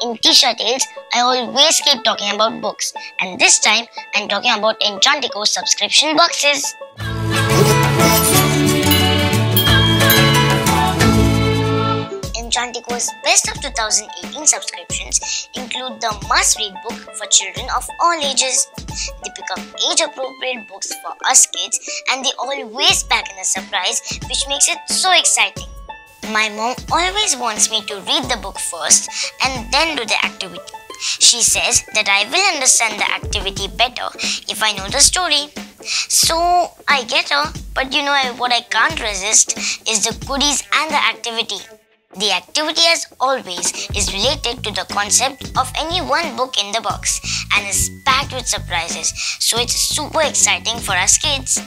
In T-shirt Tales, I always keep talking about books, and this time I'm talking about Enchantico subscription boxes. Enchantico's Best of 2018 subscriptions include the must-read book for children of all ages. They pick up age-appropriate books for us kids, and they always pack in a surprise, which makes it so exciting. My mom always wants me to read the book first and then do the activity. She says that I will understand the activity better if I know the story. So I get her, but what I can't resist is the goodies and the activity. The activity, as always, is related to the concept of any one book in the box and is packed with surprises, so it's super exciting for us kids.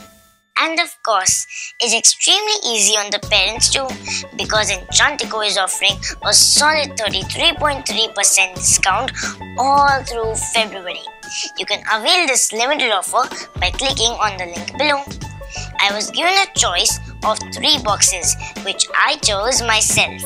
And of course, it's extremely easy on the parents too, because Enchantico is offering a solid 33.3% discount all through February. You can avail this limited offer by clicking on the link below. I was given a choice of 3 boxes, which I chose myself.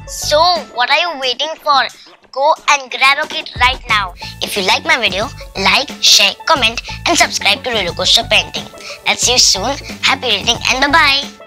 So, what are you waiting for? Go and grab a kit right now. If you like my video, like, share, comment and subscribe to Rollercoaster Parenting. I'll see you soon. Happy reading and bye-bye.